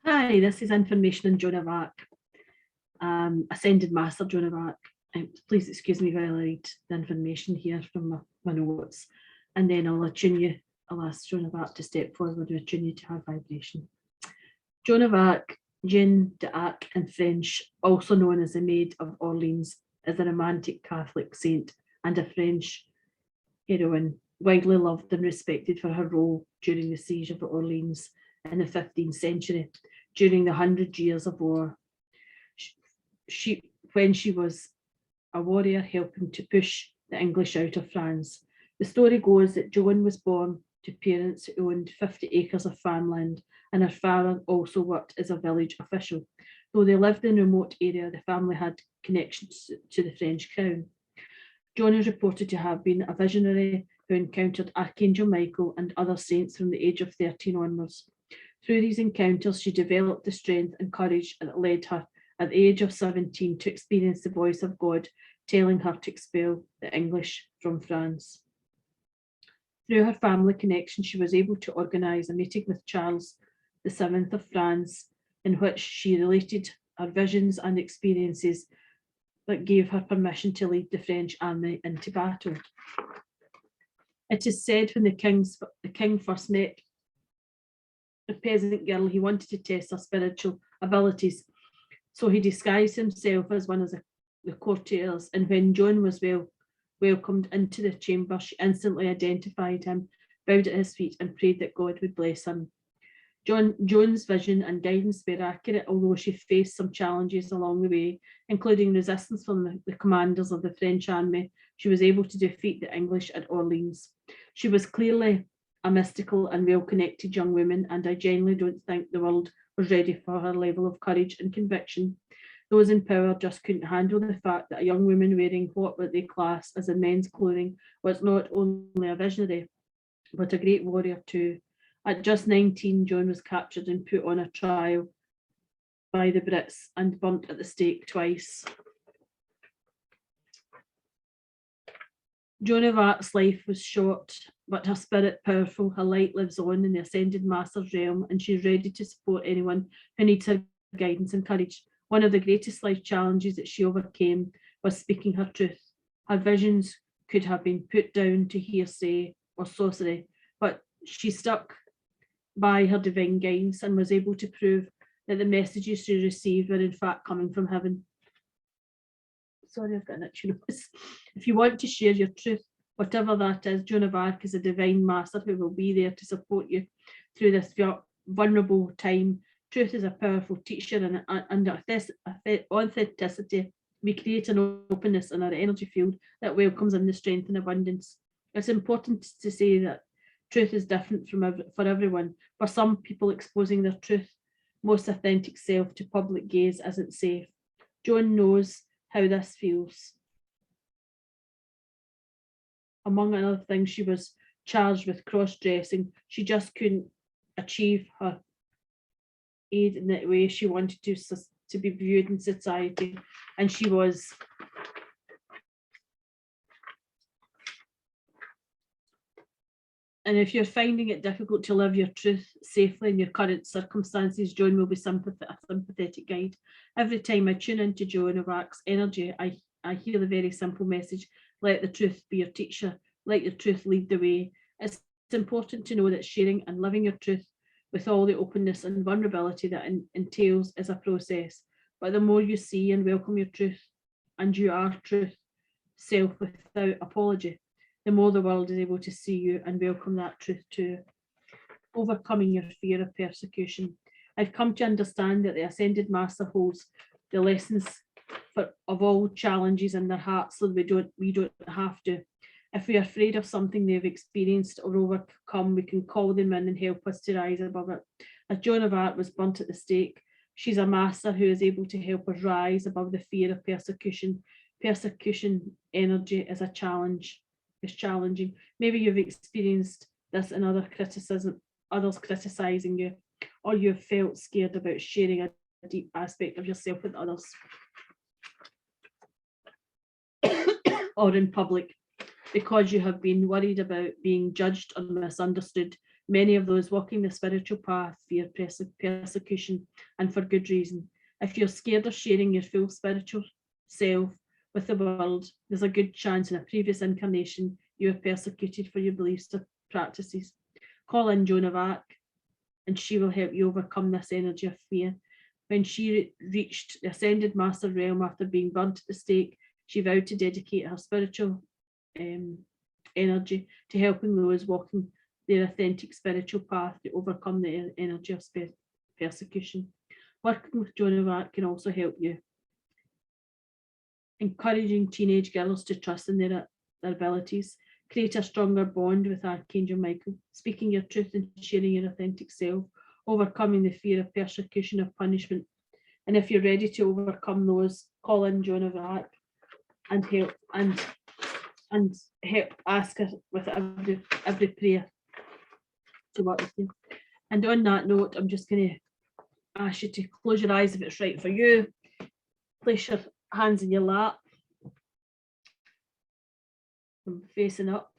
Hi, this is information on Joan of Arc, Ascended Master Joan of Arc. Please excuse me while I read the information here from my notes, and then I'll ask Joan of Arc to step forward and attune you to her vibration. Joan of Arc, Jeanne d'Arc in French, also known as the Maid of Orleans, is a romantic Catholic saint and a French heroine, widely loved and respected for her role during the siege of Orleans in the 15th century, during the 100 Years of War. When she was a warrior helping to push the English out of France. The story goes that Joan was born to parents who owned 50 acres of farmland, and her father also worked as a village official. Though they lived in a remote area, the family had connections to the French crown. Joan is reported to have been a visionary who encountered Archangel Michael and other saints from the age of 13 onwards. Through these encounters, she developed the strength and courage that led her at the age of 17 to experience the voice of God telling her to expel the English from France. Through her family connection, she was able to organise a meeting with Charles VII of France, in which she related her visions and experiences that gave her permission to lead the French army into battle. It is said when the king first met the peasant girl, he wanted to test her spiritual abilities, so he disguised himself as one of the courtiers, and when Joan was welcomed into the chamber, she instantly identified him, bowed at his feet, and prayed that God would bless him. Joan's vision and guidance were accurate, although she faced some challenges along the way, including resistance from the commanders of the French army. She was able to defeat the English at Orleans. She was clearly a mystical and well-connected young woman, and I genuinely don't think the world was ready for her level of courage and conviction. Those in power just couldn't handle the fact that a young woman wearing what they class as immense clothing was not only a visionary, but a great warrior too. At just 19, Joan was captured and put on a trial by the Brits and burnt at the stake twice. Joan of Arc's life was short, but her spirit powerful. Her light lives on in the Ascended Master's realm, and she's ready to support anyone who needs her guidance and courage. One of the greatest life challenges that she overcame was speaking her truth. Her visions could have been put down to hearsay or sorcery, but she stuck by her divine guidance and was able to prove that the messages she received were in fact coming from heaven. Sorry, I've got an itchy nose. If you want to share your truth, whatever that is, Joan of Arc is a divine master who will be there to support you through this vulnerable time. Truth is a powerful teacher, and authenticity, we create an openness in our energy field that welcomes in the strength and abundance. It's important to say that truth is different for everyone. For some people, exposing their truth, most authentic self to public gaze isn't safe. Joan knows how this feels. Among other things, she was charged with cross-dressing. She just couldn't achieve her aid in the way she wanted to be viewed in society, and she was and if you're finding it difficult to live your truth safely in your current circumstances, Joan will be a sympathetic guide. Every time I tune into Joan of Arc's energy, I hear the very simple message: let the truth be your teacher, let your truth lead the way. It's important to know that sharing and living your truth with all the openness and vulnerability that entails is a process. But the more you see and welcome your truth, and you are truth self without apology, the more the world is able to see you and welcome that truth too. Overcoming your fear of persecution. I've come to understand that the Ascended Master holds the lessons of all challenges in their hearts, so we don't have to. If we are afraid of something they've experienced or overcome, we can call them in and help us to rise above it. As Joan of Arc was burnt at the stake, she's a master who is able to help us rise above the fear of persecution. Persecution energy is a challenge. It's challenging. Maybe you've experienced this in others criticizing you, or you've felt scared about sharing a deep aspect of yourself with others or in public, because you have been worried about being judged or misunderstood. Many of those walking the spiritual path fear persecution, and for good reason. If you're scared of sharing your full spiritual self with the world, there's a good chance in a previous incarnation you were persecuted for your beliefs or practices. Call in Joan of Arc, and she will help you overcome this energy of fear. When she reached the ascended master realm after being burnt at the stake, she vowed to dedicate her spiritual energy to helping those walking their authentic spiritual path to overcome the energy of persecution. Working with Joan of Arc can also help you. Encouraging teenage girls to trust in their abilities, create a stronger bond with Archangel Michael, speaking your truth and sharing your authentic self, overcoming the fear of persecution or punishment. And if you're ready to overcome those, call in Joan of Arc and help ask her with every prayer to work with you. And on that note, I'm just going to ask you to close your eyes if it's right for you. Place your hands in your lap. I'm facing up.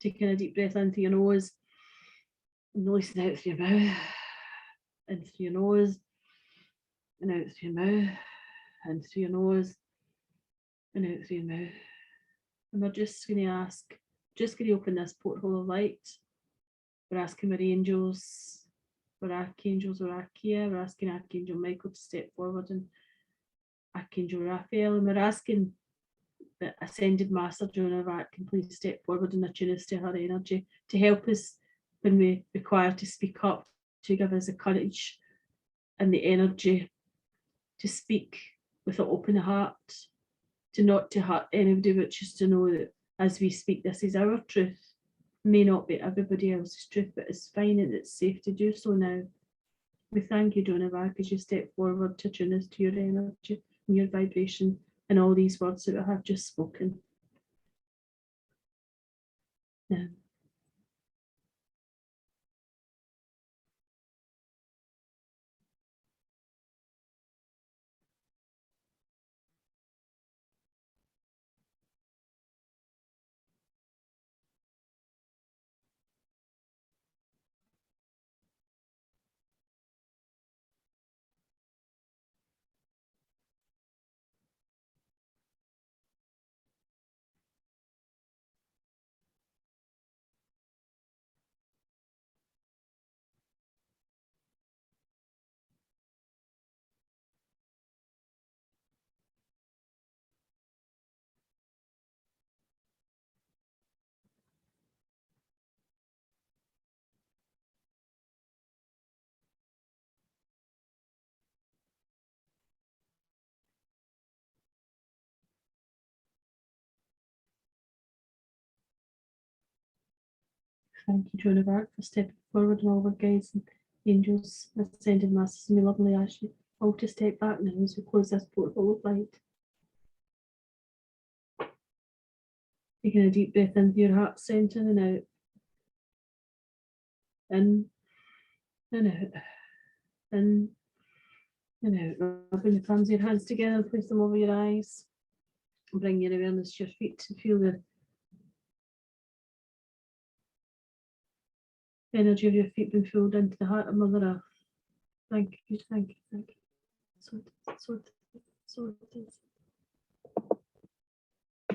Taking a deep breath in through your nose and releasing out through your mouth. In through your nose and out through your mouth. In through your nose and out through your mouth. And we're just going to open this porthole of light. We're asking our angels, our archangels, our Archaea. We're asking Archangel Michael to step forward and Archangel Raphael. And we're asking the Ascended Master Joan of Arc can please step forward and attune us to her energy to help us when we require to speak up, to give us the courage and the energy to speak with an open heart, to not to hurt anybody, but just to know that as we speak, this is our truth. May not be everybody else's truth, but it's fine and it's safe to do so now. We thank you, Joan of Arc, as you step forward to tune us to your energy and your vibration and all these words that I have just spoken. Yeah. Thank you, Joan of Arc, for stepping forward, and all our guides and angels, ascended masters, and we lovingly ask you all to step back now as we close this portal of light. Taking a deep breath into your heart centre and out. In and out. In and out. Rubbing the palms of your hands together, place them over your eyes. Bring your awareness to your feet to feel the energy of your feet being filled into the heart of Mother Earth. Thank you, thank you, thank you. So it is.